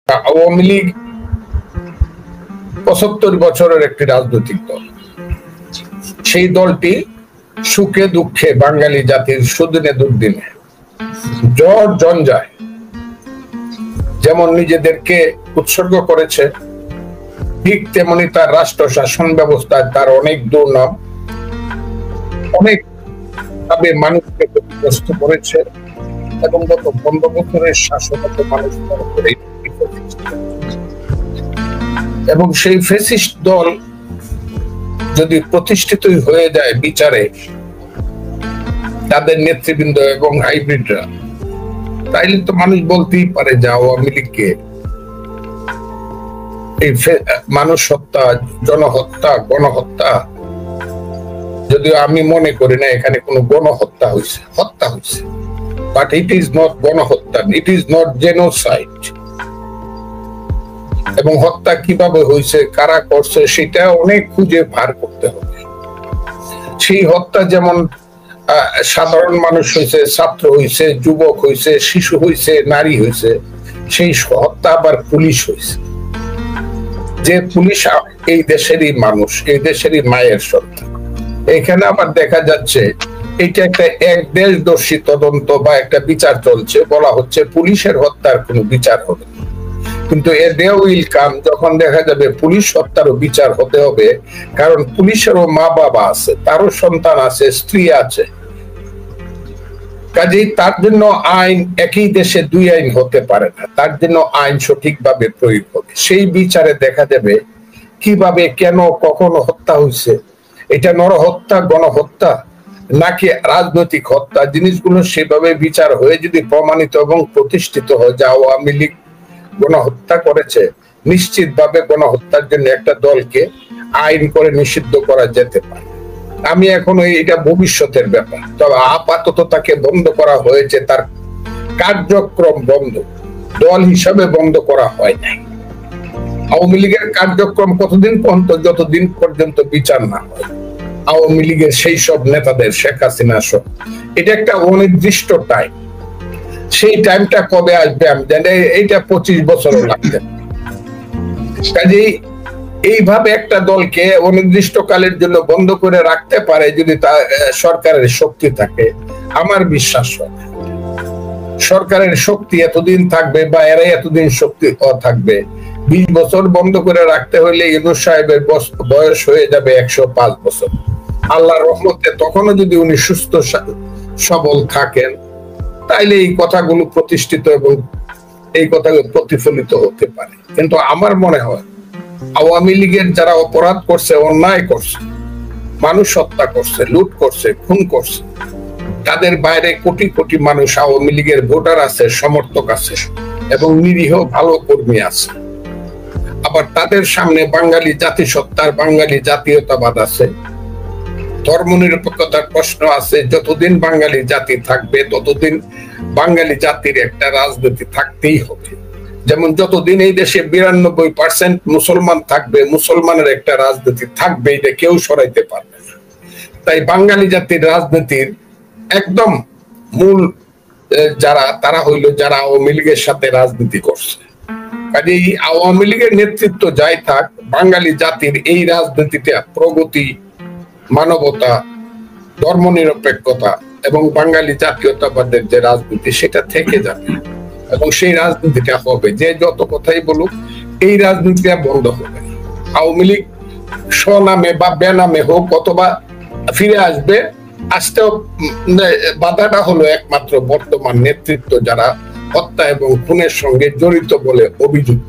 আওয়ামী লীগ ৭৫ বছরের একটি রাজনৈতিক দল। সেই দলটি সুখে দুঃখে বাঙালি জাতির সুদিনে দুর্দিনে জ্বর জঞ্জায় যেমন নিজেদেরকে উৎসর্গ করেছে, ঠিক তেমনি তার রাষ্ট্র শাসন ব্যবস্থায় তার অনেক দুর্নাম, অনেক ভাবে মানুষকে ক্ষতিগ্রস্ত করেছে এবং গত 15 বছরের শাসনত মানুষ মনে করে এবং সেই ফ্যাসিস্ট দল যদি প্রতিষ্ঠিতই হয়ে যায় বিচারে তাদের নেতৃবৃন্দ এবং হাইব্রিডরা, তাইলে তো মানুষ বলতেই পারে যে আওয়ামী লীগকে এই মানুষ হত্যা, জনহত্যা, গণহত্যা, যদিও আমি মনে করি না এখানে কোনো গণহত্যা হয়েছে, হত্যা হয়েছে, বাট ইট ইজ নট গণহত্যা, ইট ইজ নট জেনোসাইড। এবং হত্যা কিভাবে হয়েছে, কারা করছে, সেটা অনেক খুঁজে ভার করতে হবে। সেই হত্যা যেমন সাধারণ মানুষ হয়েছে, ছাত্র হয়েছে, যুবক হয়েছে, শিশু হয়েছে, নারী হয়েছে, সেই হত্যা আবার পুলিশ হয়েছে। যে পুলিশ এই দেশেরই মানুষ, এই দেশেরই মায়ের সন্তান। এখানে আবার দেখা যাচ্ছে এটা একটা এক দেশদর্শী তদন্ত বা একটা বিচার চলছে, বলা হচ্ছে পুলিশের হত্যার কোনো বিচার হবে, কিন্তু এ ডে উইল কাম যখন দেখা যাবে পুলিশ হত্যারও বিচার হতে হবে, কারণ পুলিশেরও মা বাবা আছে, তারও সন্তান আছে, স্ত্রী আছে। কাজেই তার জন্য আইন একই দেশে দুই আইন হতে পারে না, তার জন্য আইন সঠিকভাবে প্রয়োগ হবে। সেই বিচারে দেখা যাবে কিভাবে, কেন, কখন হত্যা হয়েছে, এটা নরহত্যা, গণহত্যা নাকি রাজনৈতিক হত্যা, জিনিসগুলো সেভাবে বিচার হয়ে যদি প্রমাণিত এবং প্রতিষ্ঠিত হয় যে আওয়ামী লীগ গণহত্যা করেছে, নিশ্চিতভাবে গণহত্যার জন্য একটা দলকে আইন করে নিষিদ্ধ করা যেতে পারে। আমি এখন এটা ভবিষ্যতের ব্যাপার, তবে আপাতত তাকে বন্ধ করা হয়েছে, তার কার্যক্রম বন্ধ, দল হিসাবে বন্ধ করা হয় নাই। আওয়ামী লীগের কার্যক্রম কতদিন পর্যন্ত, যতদিন পর্যন্ত বিচার না হয় আওয়ামী লীগের সেই সব নেতাদের, শেখ হাসিনা সহ, এটা একটা অনির্দিষ্ট টাইম। সেই টাইমটা কবে আসবে আমি জানি, এইটা 25 বছরও লাগবে। কাজেই এইভাবে একটা দলকে অনির্দিষ্টকালের জন্য বন্ধ করে রাখতে পারে যদি তা সরকারের শক্তি থাকে, আমার বিশ্বাস হয় সরকারের শক্তি এতদিন থাকবে বা এরা এতদিন শক্তি থাকবে। 20 বছর বন্ধ করে রাখতে হলে ইউনূস সাহেবের বয়স হয়ে যাবে 105 বছর। আল্লাহর রহমতে তখনও যদি উনি সুস্থ সবল থাকেন, তাইলে এই কথাগুলো প্রতিষ্ঠিত এবং এই কথাগুলো প্রতিফলিত হতে পারে। কিন্তু আমার মনে হয় আওয়ামী লীগের যারা অপরাধ করছে, অন্যায় করছে, মানুষ হত্যা করছে, লুট করছে, খুন করছে, তাদের বাইরে কোটি কোটি মানুষ আওয়ামী লীগের ভোটার আছে, সমর্থক আছে এবং নিরীহ ভালো কর্মী আছে। আবার তাদের সামনে বাঙালি জাতিসত্তার, বাঙালি জাতীয়তাবাদ আছে, ধর্মনিরপেক্ষতার প্রশ্ন আছে। যতদিন বাঙালি জাতি থাকবে ততদিন বাঙালি জাতির একটা রাজনীতি থাকতেই হবে। যেমন যতদিন এই দেশে 92% মুসলমান থাকবে, মুসলমানের একটা রাজনীতি থাকবে, এটা কেউ সরাইতে পারবে না। তাই বাঙালি জাতির রাজনীতির একদম মূল যারা, তারা হইল যারা আওয়ামী লীগের সাথে রাজনীতি করছে। কাজেই আওয়ামী লীগের নেতৃত্ব যাই থাক, বাঙালি জাতির এই রাজনীতিটা প্রগতি, মানবতা, ধর্মনিরপেক্ষতা এবং বাঙালি জাতীয়তাবাদের যে রাজনীতি, সেটা থেকে যাবে এবং সেই রাজনীতিটা হবে। যে যত কথাই বলুক, এই রাজনীতিটা বন্ধ হবে। আওয়ামী লীগ স্বনামে বা বেনামে হোক অথবা ফিরে আসবে, আসতেও বাধাটা হলো একমাত্র বর্তমান নেতৃত্ব যারা হত্যা এবং খুনের সঙ্গে জড়িত বলে অভিযুক্ত।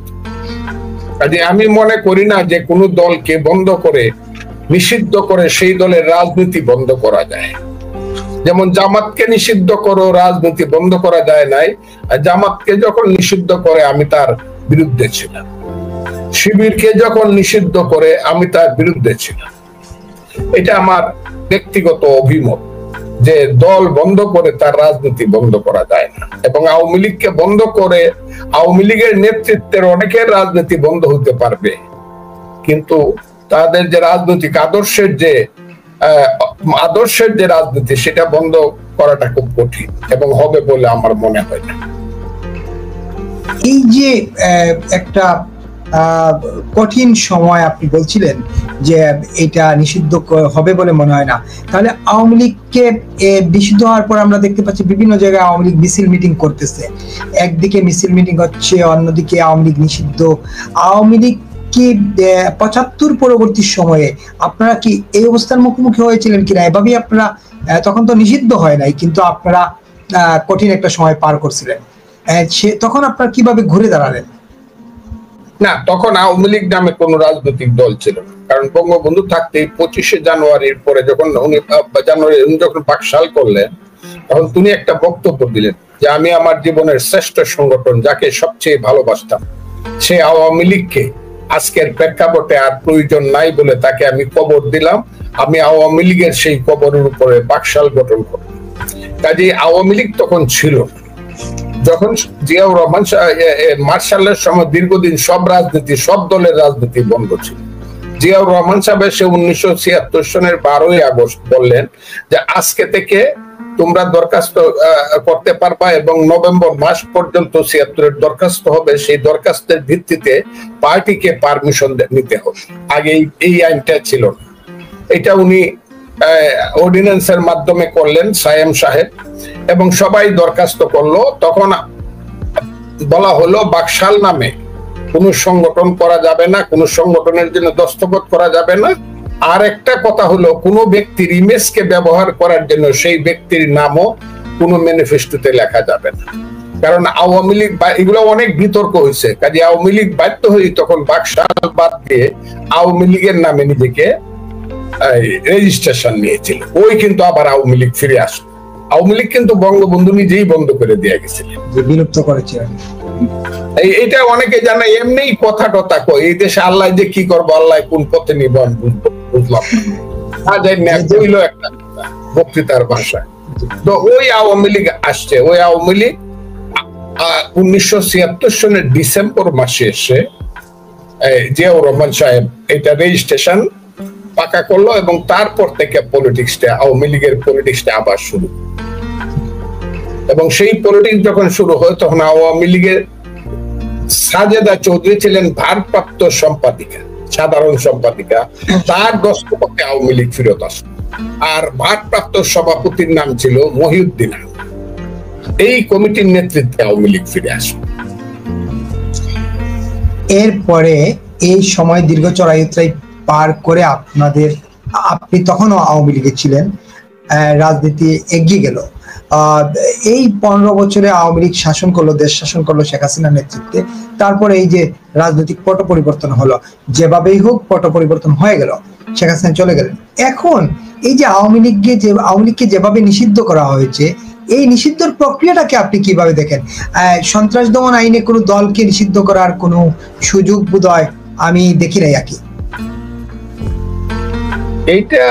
কাজে আমি মনে করি না যে কোনো দলকে বন্ধ করে, নিষিদ্ধ করে সেই দলের রাজনীতি বন্ধ করা যায়। যেমন জামাতকে নিষিদ্ধ করো, রাজনীতি বন্ধ করা যায় নাই। জামাতকে যখন নিষিদ্ধ করে আমি তার বিরুদ্ধে ছিলাম, শিবিরকে যখন নিষিদ্ধ করে আমি তার বিরুদ্ধে ছিলাম। এটা আমার ব্যক্তিগত অভিমত যে দল বন্ধ করে তার রাজনীতি বন্ধ করা যায় না। এবং আওয়ামী লীগকে বন্ধ করে আওয়ামী লীগের নেতৃত্বের অনেকের রাজনীতি বন্ধ হতে পারবে, কিন্তু তাদের যে রাজনৈতিক আদর্শের যে রাজনীতি, সেটা বন্ধ করাটা খুব কঠিন এবং হবে বলে আমার মনে হয় না। এই যে একটা কঠিন সময় আপনি বলছিলেন যে এটা নিষিদ্ধ হবে বলে মনে হয় না, তাহলে আওয়ামী লীগকে নিষিদ্ধ হওয়ার পর আমরা দেখতে পাচ্ছি বিভিন্ন জায়গায় আওয়ামী লীগ মিছিল মিটিং করতেছে, একদিকে মিছিল মিটিং হচ্ছে, অন্যদিকে আওয়ামী লীগ নিষিদ্ধ। আওয়ামী লীগ কি ৭৫ পরবর্তী সময়ে আপনারা কি এই অবস্থার মুখোমুখি হয়েছিলেন কিনা? এভাবেই আপনারা, তখন তো নিষিদ্ধ হয় নাই, কিন্তু আপনারা কঠিন একটা সময় পার করছিলেন, তখন আপনারা কিভাবে ঘুরে দাঁড়ালেন? না, তখন আওয়ামী লীগ নামে কোন রাজনৈতিক দল ছিল না, কারণ বঙ্গবন্ধু থাকতেই 25শে জানুয়ারির পরে যখন উনি যখন বাকশাল করলেন, তখন তিনি একটা বক্তব্য দিলেন যে আমি আমার জীবনের শ্রেষ্ঠ সংগঠন যাকে সবচেয়ে ভালোবাসতাম সে আওয়ামী লীগকে আজকের প্রেক্ষাপটে আর প্রয়োজন নাই বলে তাকে আমি কবর দিলাম। আমি আওয়ামী লীগের সেই কবরের উপরে বাকশাল গঠন করব। কাজে আওয়ামী লীগ তখন ছিল। যখন জিয়াউর রহমান মার্শালের সময় দীর্ঘদিন সব রাজনীতি, সব দলের রাজনীতি বন্ধ ছিল। জিয়াউর রহমান সাহেব সে 1976 সনের 12ই আগস্ট বললেন যে আজকে থেকে তোমরা দরখাস্ত করতে পারবা এবং নভেম্বর মাস পর্যন্ত 76-এর দরখাস্ত হবে, সেই দরখাস্তের ভিত্তিতে পার্টিকে পারমিশন নিতে হবে। আগে এই আইনটা ছিল না, এটা উনি অর্ডিন্যান্সের মাধ্যমে করলেন সায়েম সাহেব, এবং সবাই দরখাস্ত করলো। তখন বলা হলো বাকশাল নামে কোন সংগঠন করা যাবে না, কোন সংগঠনের জন্য দস্তখত করা যাবে না। আর একটা কথা হলো কোন ব্যক্তির ইমেজকে ব্যবহার করার জন্য সেই ব্যক্তির নামও কোন ম্যানিফেস্টোতে লেখা যাবে না, কারণ আওয়ামী লীগ এগুলো অনেক বিতর্ক হয়েছে। কাজে আওয়ামী লীগ বাধ্য হয়ে তখন বাকশাল বাদ দিয়ে আওয়ামী লীগের নামে নিজেকে রেজিস্ট্রেশন নিয়েছিল। ওই কিন্তু আবার আওয়ামী লীগ ফিরে আসলো। আওয়ামী লীগ কিন্তু বঙ্গবন্ধু নিজেই বন্ধ করে দিয়ে গেছিলেন, বিলুপ্ত করেছিলেন। এটা অনেকে জানে, এমনি কথা টথা কয় এই দেশে আল্লাহ যে কি করবো, আল্লাহ কোন পথে নিবন বুঝলাম না, একটা বক্তৃতার ভাষা। তো ওই আওয়ামী লীগ আসছে, ওই আওয়ামী লীগ 1976 সনের ডিসেম্বর মাসে এসে জিয়াউর রহমান সাহেব এটা রেজিস্ট্রেশন পাকা করলো, এবং তারপর থেকে পলিটিক্সটা, আওয়ামী লীগের পলিটিক্সটা আবার শুরু। এবং সেই পলিটিক্স যখন শুরু হয় তখন আওয়ামী লীগের সাজেদা চৌধুরী ছিলেন ভারপ্রাপ্ত সম্পাদিকা, সাধারণ সম্পাদিকা। তার দস্তখতে আওয়ামী লীগ ফিরত আসে, আর ভারপ্রাপ্ত সভাপতির নাম ছিল মহিউদ্দিন। এই কমিটির নেতৃত্বে আওয়ামী লীগ ফিরে আসে। এরপরে এই সময় দীর্ঘ চড়াই পার করে আপনি তখনও আওয়ামী লীগে ছিলেন, রাজনীতি এগিয়ে গেল। এই 15 বছরে আওয়ামী লীগ শাসন করলো, দেশ শাসন করলো শেখ হাসিনার নেতৃত্বে। তারপরে এই যে রাজনৈতিক পট পরিবর্তন হলো, যেভাবেই হোক পট পরিবর্তন হয়ে গেল, শেখ হাসিনা চলে গেলেন। এখন এই যে আওয়ামী লীগকে যেভাবে নিষিদ্ধ করা হয়েছে, এই নিষিদ্ধর প্রক্রিয়াটাকে আপনি কিভাবে দেখেন? সন্ত্রাস দমন আইনে কোনো দলকে নিষিদ্ধ করার কোনো সুযোগ বোধহয় আমি দেখি নাই। কি এইটা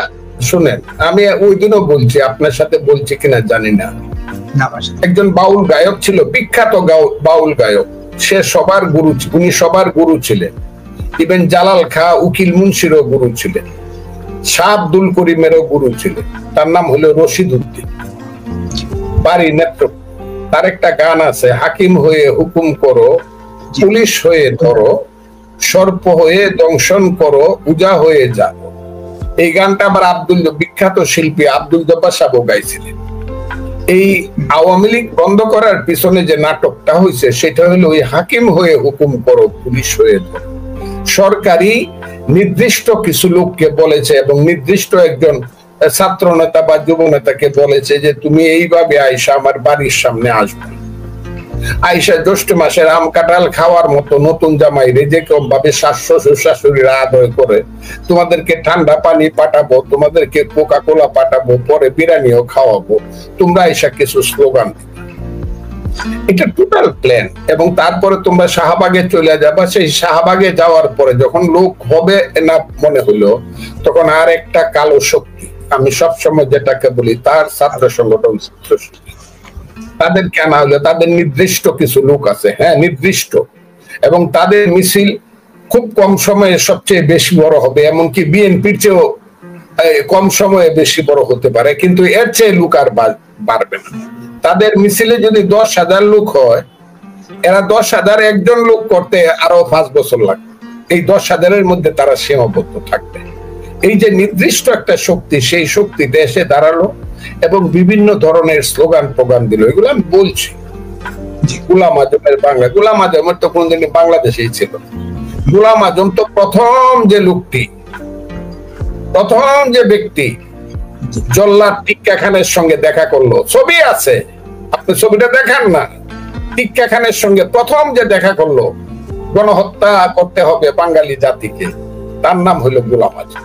শুনেন, আমি ওই দিনও বলছি, আপনার সাথে বলছি কিনা জানি না, একজন বাউল গায়ক ছিল, বিখ্যাত বাউল গায়ক, সে সবার গুরু, উনি সবার গুরু ছিলেন। ইভেন জালাল খাঁ, উকিল মুন্সিরও গুরু ছিলেন, শাহ আব্দুল করিমেরও গুরু ছিলেন। তার নাম হলো রশিদ উদ্দিন, বাড়ি নেত্র। তার একটা গান আছে, হাকিম হয়ে হুকুম করো, পুলিশ হয়ে ধরো, সর্প হয়ে দংশন করো, উজা হয়ে যাও। এই গানটা আবার বিখ্যাত শিল্পী আব্দুল জব্বার সাহেব গাইছিলেন। এই আওয়ামী লীগ বন্ধ করার পিছনে যে নাটকটা হয়েছে সেটা হলো ওই হাকিম হয়ে হুকুম করো, পুলিশ হয়ে ধরো। সরকারি নির্দিষ্ট কিছু লোককে বলেছে, এবং নির্দিষ্ট একজন ছাত্র নেতা বা যুব নেতাকে বলেছে যে তুমি এইভাবে আইসা আমার বাড়ির সামনে আসবে, আইসা জ্যৈষ্ঠ মাসের আম কাঁঠাল খাওয়ার মতো নতুন জামাই যেরকম ভাবে শ্বশুর শাশুড়িরা আদর করে, তোমাদেরকে ঠান্ডা পানি পাঠাবো, তোমাদেরকে কোকা কোলা পাঠাবো, পরে বিরিয়ানিও খাওয়াবো, তোমরা আইসা কিছু স্লোগান। এটা টোটাল প্ল্যান। এবং তারপরে তোমরা শাহবাগে চলে যাবা। সেই শাহবাগে যাওয়ার পরে যখন লোক হবে না মনে হলো, তখন আর একটা কালো শক্তি, আমি সবসময় যেটাকে বলি তার ছাত্র সংগঠন, তাদের কেন হলো, তাদের নির্দিষ্ট কিছু লোক আছে, হ্যাঁ নির্দিষ্ট, এবং তাদের মিছিল খুব কম সময়ে সবচেয়ে বেশি বড় হবে, এমনকি বিএনপির চেয়েও কম সময়ে বেশি বড় হতে পারে, কিন্তু এর চেয়ে লোক আর বাড়বে না। তাদের মিছিলে যদি 10,000 লোক হয়, এরা 10,000 একজন লোক করতে আরো 5 বছর লাগবে। এই 10,000-এর মধ্যে তারা সীমাবদ্ধ থাকবে। এই যে নির্দিষ্ট একটা শক্তি, সেই শক্তিতে এসে দাঁড়ালো এবং বিভিন্ন ধরনের স্লোগান প্রোগ্রাম দিল। এগুলো আমি বলছি। গোলাম আজমের বাংলা, গোলাম আজমের তো কোনদিন বাংলাদেশেই ছিল। গোলাম আজম তো প্রথম যে লোকটি, প্রথম যে ব্যক্তি জল্লাদ টিক্কা খানের সঙ্গে দেখা করলো, ছবি আছে, আপনি ছবিটা দেখান না। টিক্কা খানের সঙ্গে প্রথম যে দেখা করলো, গণহত্যা করতে হবে বাঙালি জাতিকে, তার নাম হলো গোলাম আজম।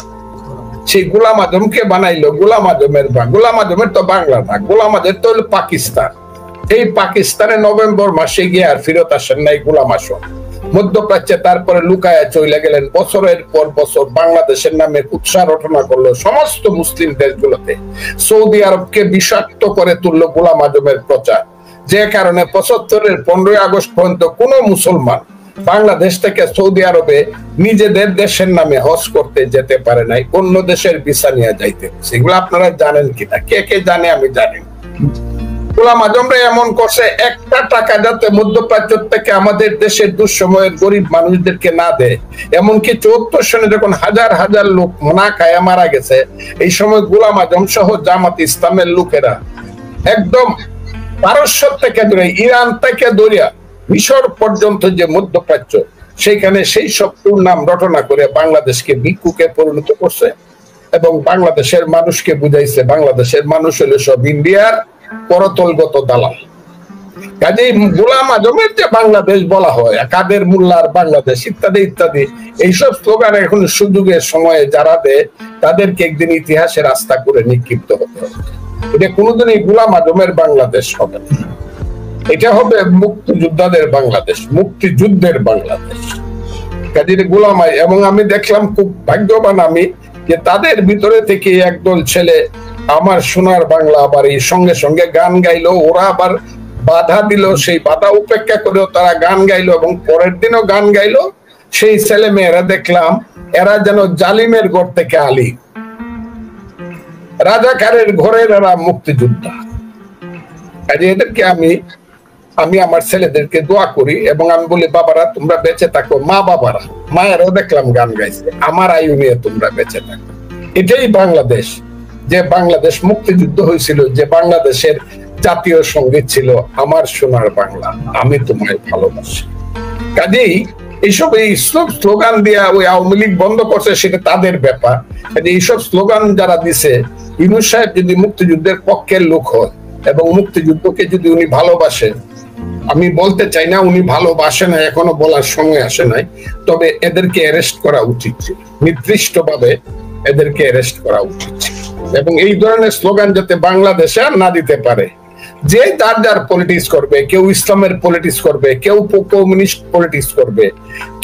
সেই গোলাম আজমকে বানাইলো গোলাম আজমের গোলাম আজমের তো বাংলা না, গোলাম আজম তো হলো পাকিস্তান। এই পাকিস্তানে নভেম্বর মাসে গিয়ে আর ফেরত আসেন নাই গোলাম আজম। মধ্যপ্রাচ্যে তারপরে লুকায়া চলে গেলেন। বছরের পর বছর বাংলাদেশের নামে উৎসাহ রটনা করলো সমস্ত মুসলিম দেশগুলোতে। সৌদি আরবকে বিষাক্ত করে তুললো গোলাম আজমের প্রচার, যে কারণে 75-এর 15ই আগস্ট পর্যন্ত কোন মুসলমান বাংলাদেশ থেকে সৌদি আরবে নিজেদের দেশের নামে হজ করতে যেতে পারে নাই, অন্য দেশের ভিসা নিয়ে যাইতে। সেগুলো আপনারা জানেন কিনা, কে কে জানে আমি জানি। গোলাম আজমরা এমন করছে, একটা টাকা যাতে মধ্যপ্রাচ্য থেকে আমাদের দেশের দুঃসময়ের গরিব মানুষদেরকে না দেয়। এমনকি 74 সনে যখন হাজার হাজার লোক না খায় মারা গেছে, এই সময় গোলাম আজম সহ জামাত ইসলামের লোকেরা একদম পারস্য থেকে ধরে, ইরান থেকে ধরিয়া মিশর পর্যন্ত যে মধ্যপ্রাচ্য, সেখানে সেই সব নাম রটনা করে বাংলাদেশকে ভিক্ষুকে পরিণত করছে এবং বাংলাদেশের মানুষকে বুঝাইছে বাংলাদেশের মানুষ হলো সব ইন্ডিয়ার করতলগত দালাল। কাজেই গোলাম আজমের যে বাংলাদেশ বলা হয়, কাদের মোল্লার বাংলাদেশ ইত্যাদি ইত্যাদি, এইসব স্লোগান এখন সুযোগের সময়ে যারা দেয় তাদেরকে একদিন ইতিহাসের রাস্তা করে নিক্ষিপ্ত হতে হবে। এটা কোনোদিনই গোলাম আজমের বাংলাদেশ হবে না, এটা হবে মুক্তিযোদ্ধাদের বাংলাদেশ, মুক্তিযুদ্ধের বাংলাদেশ। কাজেই গোলাম, এবং আমি দেখলাম খুব ভাগ্যবান আমি যে তাদের ভিতরে থেকে একদল ছেলে আমার সোনার বাংলা আবার এই সঙ্গে সঙ্গে গান গাইলো। ওরা আবার বাধা দিল, সেই বাধা উপেক্ষা করেও তারা গান গাইলো এবং পরের দিনও গান গাইলো। সেই ছেলে মেয়েরা দেখলাম এরা যেন জালিমের ঘর থেকে আলী, রাজাকারের ঘরের এরা মুক্তিযোদ্ধা। কাজে এদেরকে আমি আমার ছেলেদেরকে দোয়া করি এবং আমি বলি, বাবারা তোমরা বেঁচে থাকো। মা বাবারা, মায়েরাও দেখলাম গান গাইছে, আমার আয়ু নিয়ে তোমরা বেঁচে থাকো। এটাই বাংলাদেশ, যে বাংলাদেশ মুক্তিযুদ্ধ হয়েছিল, যে বাংলাদেশের জাতীয় সঙ্গীত ছিল আমার সোনার বাংলা, আমি তোমায় ভালোবাসি। কাজেই এইসব স্লোগান দিয়া ওই আওয়ামী লীগ বন্ধ করছে, সেটা তাদের ব্যাপার। এইসব স্লোগান যারা দিছে, ইউনূস সাহেব যদি মুক্তিযুদ্ধের পক্ষের লোক হয় এবং মুক্তিযুদ্ধকে যদি উনি ভালোবাসেন, আমি বলতে চাই না উনি ভালোবাসে না, এখনো বলার সময় আসে নাই, তবে এদেরকে অ্যারেস্ট করা উচিত ছিল, নির্দিষ্টভাবে এদেরকে অ্যারেস্ট করা উচিত ছিল। এবং এই ধরনের স্লোগান যাতে বাংলাদেশে আর না দিতে পারে। যে যার যার পলিটিক্স করবে, কেউ ইসলামের পলিটিক্স করবে, কেউ কমিউনিস্ট পলিটিক্স করবে,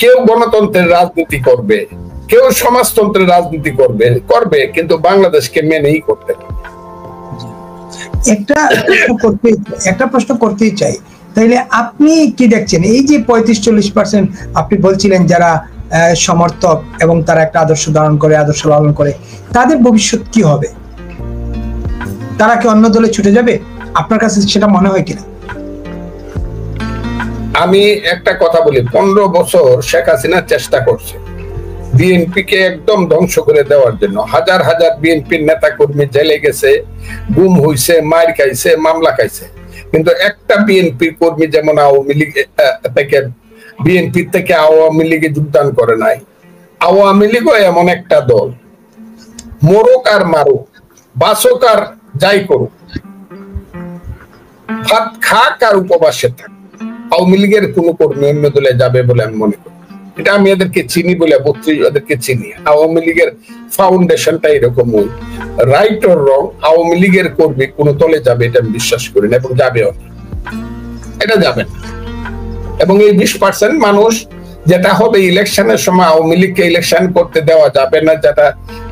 কেউ গণতন্ত্রের রাজনীতি করবে, কেউ সমাজতন্ত্রের রাজনীতি করবে, কিন্তু বাংলাদেশকে মেনেই করতে হবে। একটা প্রশ্ন করতেই চাই, তাইলে আপনি কি দেখছেন এই যে 35-40% আপনি বলছিলেন যারা সমর্থক এবং তারা একটা আদর্শ ধারণ করে, আদর্শ লালন করে, তাদের ভবিষ্যৎ কি হবে? তারা কি অন্য দলে ছুটে যাবে? আপনার কাছে সেটা মনে হয় কিনা? আমি একটা কথা বলি, 15 বছর শেখ হাসিনা চেষ্টা করছে বিএনপি কে একদম ধ্বংস করে দেওয়ার জন্য। হাজার হাজার বিএনপির নেতা কর্মী জেলে গেছে, গুম হইছে, মার খাইছে, মামলা খাইছে, কিন্তু একটা বিএনপি কর্মী যেমন আওয়ামী লীগ থেকে বিএনপি থেকে আওয়ামী লীগে যোগদান করে নাই। আওয়ামী লীগও এমন একটা দল, মরুক আর মারুক, বাসক আর যাই করুক, ভাত খাক আর উপবাসে থাক, আওয়ামী লীগের কোন কর্মী অন্য দলে যাবে বলে আমি মনে করি। এটা আমি এদেরকে চিনি বলে, এদেরকে চিনি। আওয়ামী লীগের ফাউন্ডেশনটা এরকম, রাইট অর রং, আওয়ামী লীগের কর্মী কোন দলে যাবে এটা আমি বিশ্বাস করি না, এবং যাবেও না, এটা যাবে না। এবং এই 20% মানুষ যেটা হবে ইলেকশনের সময়, আওয়ামী লীগকে ইলেকশন করতে দেওয়া যাবে না, যেটা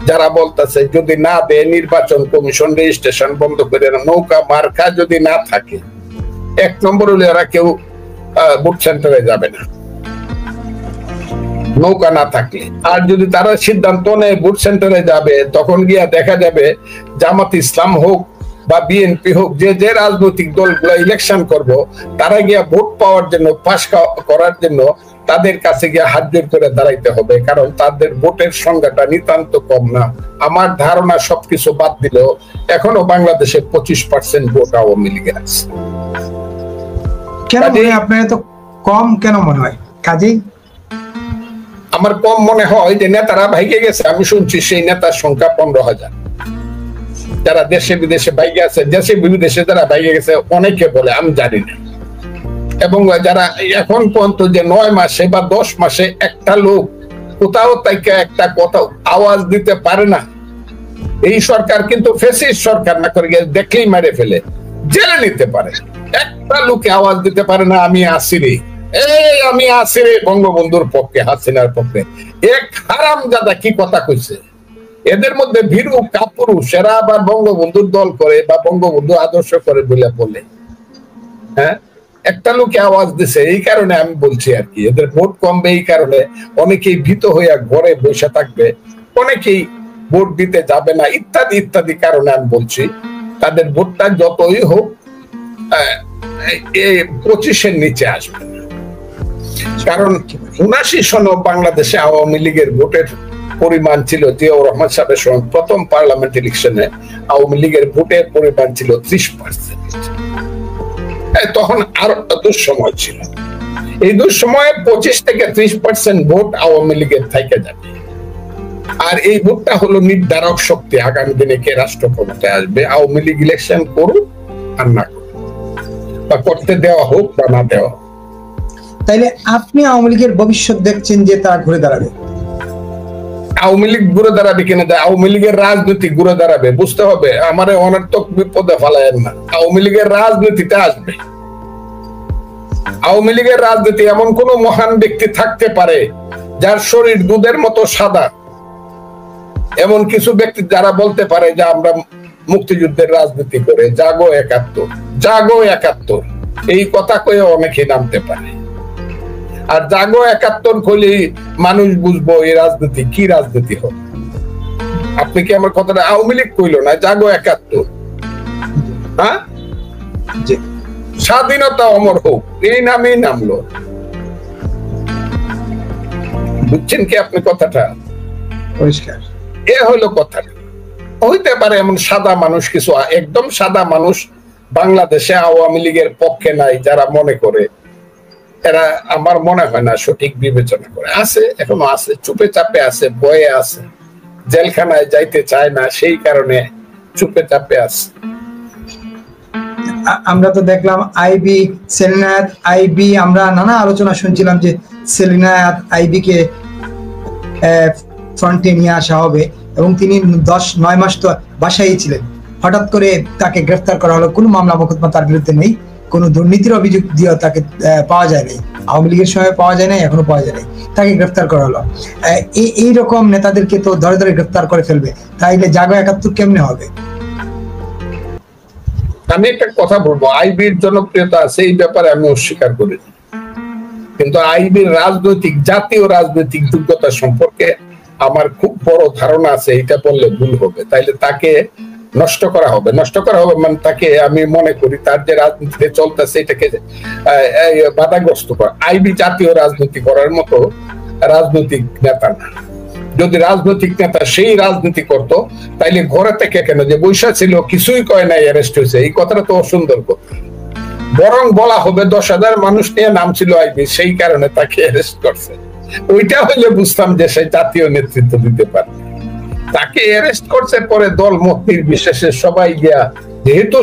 যারা বলতেছে যদি না দেয় নির্বাচন কমিশন রেজিস্ট্রেশন বন্ধ করে, নৌকা মার্কা যদি না থাকে, 1 নম্বর হলে ওরা কেউ ভোট সেন্টারে যাবে না নৌকা না থাকলে। আর যদি তারা সিদ্ধান্ত নেয় ভোট সেন্টারে যাবে, তখন গিয়া দেখা যাবে জামাত ইসলাম হোক বা বিএনপি হোক, যে যে রাজনৈতিক দলগুলো ইলেকশন করব, তারা গিয়া ভোট পাওয়ার জন্য, পাস করার জন্য তাদের কাছে গিয়ে হাত জোর করে দাঁড়াইতে হবে, কারণ তাদের ভোটের সংখ্যাটা নিতান্ত কম না। আমার ধারণা সবকিছু বাদ দিলেও এখনো বাংলাদেশে 25% ভোট আওয়ামী লীগের আছে। কেন আপনার এত কম কেন মনে হয়? কাজেই আমার কম মনে হয় যে নেতারা ভাইগে গেছে। আমি শুনছি সেই নেতার সংখ্যা 15,000, যারা দেশে বিদেশে ভাইগে আছে। দেশে বিদেশে যারা ভাইগে গেছে অনেকে বলে, আমি জানি না। এবং যারা এখন পর্যন্ত যে 9 মাসে বা 10 মাসে একটা লোক কোথাও থেকে একটা কথা আওয়াজ দিতে পারে না, এই সরকার কিন্তু ফ্যাসিস্ট সরকার না, করে দেখলেই মেরে ফেলে, জেলে নিতে পারে। একটা লোকে আওয়াজ দিতে পারে না আমি আসি রে, আমি আসি রে বঙ্গবন্ধুর পক্ষে, হাসিনার পক্ষে। এক হারামজাদা কি কথা কইছে। এদের মধ্যে ভীরু কাপুরুষ, এরা আবার বঙ্গবন্ধুর দল করে বা বঙ্গবন্ধু আদর্শ করে বলে। হ্যাঁ, একটা লোকে আওয়াজ দিছে, এই কারণে আমি বলছি আর কি, এদের ভোট কমবে এই কারণে। অনেকেই ভীত হইয়া ঘরে বসে থাকবে, অনেকেই ভোট দিতে যাবে না, ইত্যাদি ইত্যাদি কারণে আমি বলছি তাদের ভোটটা যতই হোক 25-এর নিচে আসবে। কারণ 79 সনে বাংলাদেশে আওয়ামী লীগের ভোটের পরিমাণ ছিল, জিয়াউর রহমান সাহেবের সময় প্রথম পার্লামেন্ট ইলেকশনে আওয়ামী লীগের ভোটের পরিমাণ ছিল 30%। তখন আর দুঃসময় ছিল। এই দুঃসময়ে 25 থেকে 30% ভোট আওয়ামী লীগের থেকে যাবে। আর এই ভোটটা হলো নির্ধারক শক্তি আগামী দিনে কে রাষ্ট্র ক্ষমতায় আসবে। আওয়ামী লীগ ইলেকশন করুক আর না করুক, বা করতে দেওয়া হোক বা না দেওয়া হোক। তাইলে আপনি আওয়ামী লীগের ভবিষ্যৎ দেখছেন যে তারা ঘুরে দাঁড়াবে? আওয়ামী লীগ ঘুরে দাঁড়াবে কিনা, আওয়ামী লীগের রাজনীতি ঘুরে দাঁড়াবে, বুঝতে হবে। আমার অনর্থক বিপদে ফেলায়েন না। আওয়ামী লীগের রাজনীতিতে আসবে। আওয়ামী লীগের রাজনীতি এমন কোন মহান ব্যক্তি থাকতে পারে যার শরীর দুধের মতো সাদা, এমন কিছু ব্যক্তি যারা বলতে পারে যে আমরা মুক্তিযুদ্ধের রাজনীতি করে জাগো 71, জাগো 71 এই কথা কয়ে অনেকে নামতে পারে। আর জাগো 71 কইলে মানুষ বুঝবো এই রাজনীতি কি রাজনীতি হবে। আপনি কি আমার কথাটা, আওয়ামী লীগ কইলো না, জাগো 71। হ্যাঁ, স্বাধীনতা অমর হোক এই নামেই নামলো। বুঝছেন কি আপনি কথাটা? পরিষ্কার। এ হলো কথা। হইতে পারে এমন সাদা মানুষ, কিছু একদম সাদা মানুষ বাংলাদেশে আওয়ামী লীগের পক্ষে নাই, যারা মনে করে, এরা আমার মনে হয় না সঠিক বিবেচনা করে। আছে, এখনো আছে, চুপে চাপে আছে, ভয়ে আছে, জেলখানায় যাইতে চায় না, সেই কারণে চুপে চাপে আছে। আমরা তো দেখলাম আইবি, সেলিনায়াত আইবি, আমরা নানা আলোচনা শুনছিলাম যে সেলিনায়াত আইবি কে ফ্রন্টে নিয়ে আসা হবে, এবং তিনি 9 মাস তো বাসায় ছিলেন। হঠাৎ করে তাকে গ্রেফতার করা হলো, কোনো মামলা মোকদ্দমা তার বিরুদ্ধে নেই, কোনো দুর্নীতির অভিযোগ দিয়ে তাকে পাওয়া যায় নাই, আওয়ামী লীগের সময় পাওয়া যায় নাই, এখনো পাওয়া যায় নাই, তাকে গ্রেফতার করা হলো। এইরকম নেতাদেরকে তো ধরে ধরে গ্রেফতার করে ফেলবে, তাইলে জাগো 71 কেমনে হবে? আমি একটা কথা বলবো, আইবির জনপ্রিয়তা আছে এই ব্যাপারে আমি অস্বীকার করি, কিন্তু আইবির রাজনৈতিক, জাতীয় রাজনৈতিক যোগ্যতা সম্পর্কে আমার খুব বড় ধারণা আছে। এটা বললে ভুল হবে। তাইলে তাকে নষ্ট করা হবে, নষ্ট করা হবে মানে তাকে, আমি মনে করি তার যে রাজনীতিতে চলতেছে এটাকে বাধাগ্রস্ত করা। আইবি জাতীয় রাজনীতি করার মতো রাজনৈতিক নেতা না। যদি রাজনৈতিক নেতা সেই রাজনীতি করত, তাইলে ঘরে থেকে কেন যে বৈশা ছিল, কিছুই কয় নাই, অ্যারেস্ট হয়েছে, এই কথাটা তো অসুন্দর কথা। বরং বলা হবে 10,000 মানুষ নিয়ে নাম ছিল আইবি, সেই কারণে তাকে অ্যারেস্ট করছে। ওইটা হলে বুঝতাম যে সে জাতীয় নেতৃত্ব দিতে পারে। তাকে অ্যারেস্ট করছে, পরে দল মত নির্বিশেষে সবাই গিয়া, যেহেতু